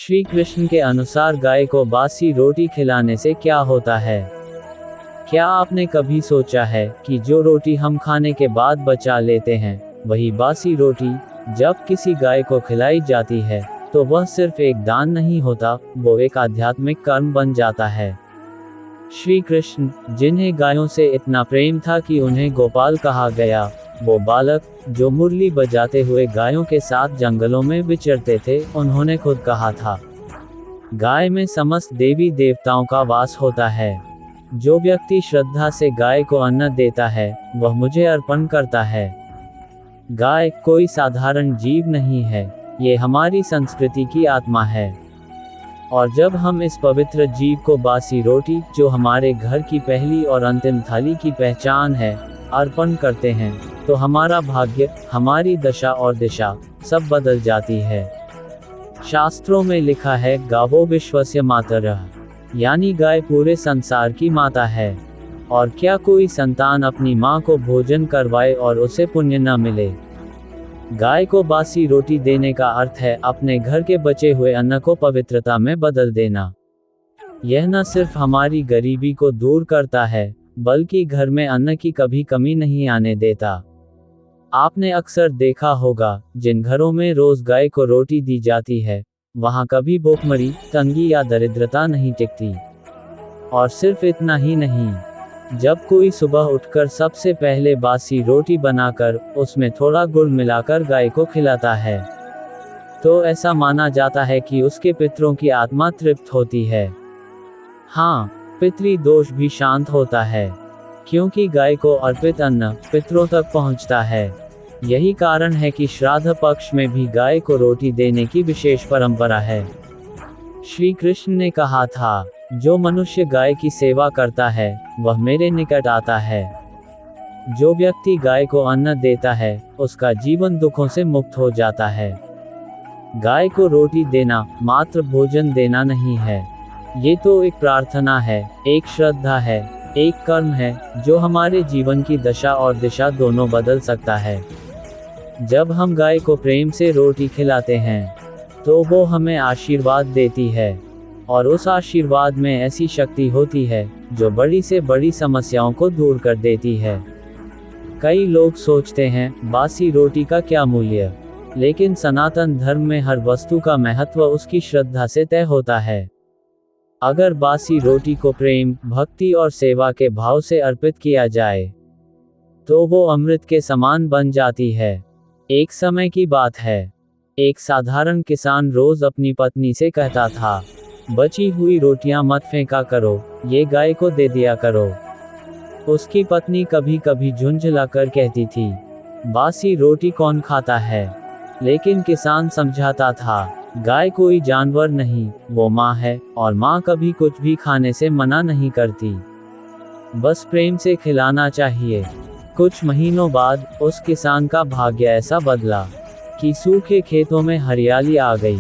श्री कृष्ण के अनुसार गाय को बासी रोटी खिलाने से क्या होता है? क्या आपने कभी सोचा है कि जो रोटी हम खाने के बाद बचा लेते हैं, वही बासी रोटी जब किसी गाय को खिलाई जाती है, तो वह सिर्फ एक दान नहीं होता, वो एक आध्यात्मिक कर्म बन जाता है। श्री कृष्ण, जिन्हें गायों से इतना प्रेम था कि उन्हें गोपाल कहा गया, वो बालक जो मुरली बजाते हुए गायों के साथ जंगलों में विचरते थे, उन्होंने खुद कहा था, गाय में समस्त देवी देवताओं का वास होता है। जो व्यक्ति श्रद्धा से गाय को अन्न देता है, वह मुझे अर्पण करता है। गाय कोई साधारण जीव नहीं है, ये हमारी संस्कृति की आत्मा है। और जब हम इस पवित्र जीव को बासी रोटी, जो हमारे घर की पहली और अंतिम थाली की पहचान है, अर्पण करते हैं, तो हमारा भाग्य, हमारी दशा और दिशा सब बदल जाती है। शास्त्रों में लिखा है, गावो विश्वस्य मातरः, यानी गाय पूरे संसार की माता है। और क्या कोई संतान अपनी माँ को भोजन करवाए और उसे पुण्य न मिले? गाय को बासी रोटी देने का अर्थ है अपने घर के बचे हुए अन्न को पवित्रता में बदल देना। यह न सिर्फ हमारी गरीबी को दूर करता है, बल्कि घर में अन्न की कभी कमी नहीं आने देता। आपने अक्सर देखा होगा, जिन घरों में रोज गाय को रोटी दी जाती है, वहां कभी भूखमरी, तंगी या दरिद्रता नहीं टिकती। और सिर्फ इतना ही नहीं, जब कोई सुबह उठकर सबसे पहले बासी रोटी बनाकर उसमें थोड़ा गुड़ मिलाकर गाय को खिलाता है, तो ऐसा माना जाता है कि उसके पितरों की आत्मा तृप्त होती है। हाँ, पितृ दोष भी शांत होता है, क्योंकि गाय को अर्पित अन्न पितरों तक पहुंचता है। यही कारण है कि श्राद्ध पक्ष में भी गाय को रोटी देने की विशेष परंपरा है। श्री कृष्ण ने कहा था, जो मनुष्य गाय की सेवा करता है, वह मेरे निकट आता है। जो व्यक्ति गाय को अन्न देता है, उसका जीवन दुखों से मुक्त हो जाता है। गाय को रोटी देना मात्र भोजन देना नहीं है, ये तो एक प्रार्थना है, एक श्रद्धा है, एक कर्म है, जो हमारे जीवन की दशा और दिशा दोनों बदल सकता है। जब हम गाय को प्रेम से रोटी खिलाते हैं, तो वो हमें आशीर्वाद देती है, और उस आशीर्वाद में ऐसी शक्ति होती है, जो बड़ी से बड़ी समस्याओं को दूर कर देती है। कई लोग सोचते हैं, बासी रोटी का क्या मूल्य? लेकिन सनातन धर्म में हर वस्तु का महत्व उसकी श्रद्धा से तय होता है। अगर बासी रोटी को प्रेम, भक्ति और सेवा के भाव से अर्पित किया जाए, तो वो अमृत के समान बन जाती है। एक समय की बात है, एक साधारण किसान रोज अपनी पत्नी से कहता था, बची हुई रोटियां मत फेंका करो, ये गाय को दे दिया करो। उसकी पत्नी कभी कभी झुंझला कर कहती थी, बासी रोटी कौन खाता है? लेकिन किसान समझाता था, गाय कोई जानवर नहीं, वो माँ है, और माँ कभी कुछ भी खाने से मना नहीं करती। बस प्रेम से खिलाना चाहिए। कुछ महीनों बाद उस किसान का भाग्य ऐसा बदला कि सूखे खेतों में हरियाली आ गई,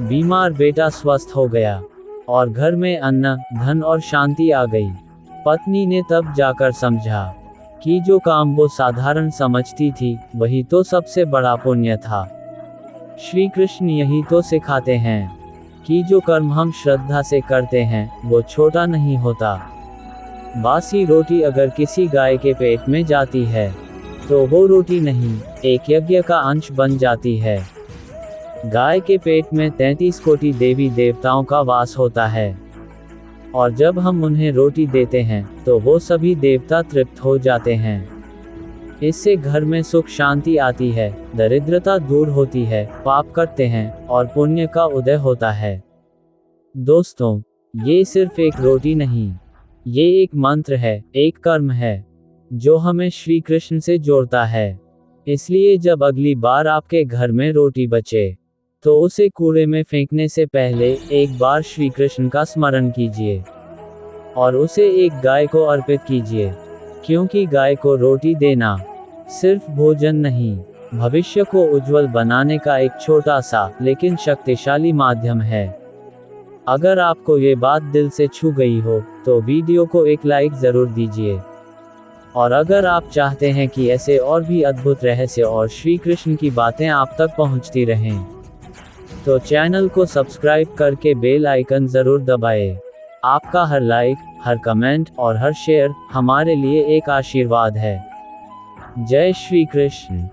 बीमार बेटा स्वस्थ हो गया, और घर में अन्न, धन और शांति आ गई। पत्नी ने तब जाकर समझा कि जो काम वो साधारण समझती थी, वही तो सबसे बड़ा पुण्य था। श्री कृष्ण यही तो सिखाते हैं कि जो कर्म हम श्रद्धा से करते हैं, वो छोटा नहीं होता। बासी रोटी अगर किसी गाय के पेट में जाती है, तो वो रोटी नहीं, एक यज्ञ का अंश बन जाती है। गाय के पेट में 33 कोटि देवी देवताओं का वास होता है, और जब हम उन्हें रोटी देते हैं, तो वो सभी देवता तृप्त हो जाते हैं। इससे घर में सुख शांति आती है, दरिद्रता दूर होती है, पाप करते हैं और पुण्य का उदय होता है। दोस्तों, ये सिर्फ एक रोटी नहीं, ये एक मंत्र है, एक कर्म है, जो हमें श्री कृष्ण से जोड़ता है। इसलिए जब अगली बार आपके घर में रोटी बचे, तो उसे कूड़े में फेंकने से पहले एक बार श्री कृष्ण का स्मरण कीजिए, और उसे एक गाय को अर्पित कीजिए, क्योंकि गाय को रोटी देना सिर्फ भोजन नहीं, भविष्य को उज्जवल बनाने का एक छोटा सा लेकिन शक्तिशाली माध्यम है। अगर आपको ये बात दिल से छू गई हो, तो वीडियो को एक लाइक ज़रूर दीजिए। और अगर आप चाहते हैं कि ऐसे और भी अद्भुत रहस्य और श्री कृष्ण की बातें आप तक पहुंचती रहें, तो चैनल को सब्सक्राइब करके बेल आइकन जरूर दबाएं। आपका हर लाइक, हर कमेंट और हर शेयर हमारे लिए एक आशीर्वाद है। जय श्री कृष्ण।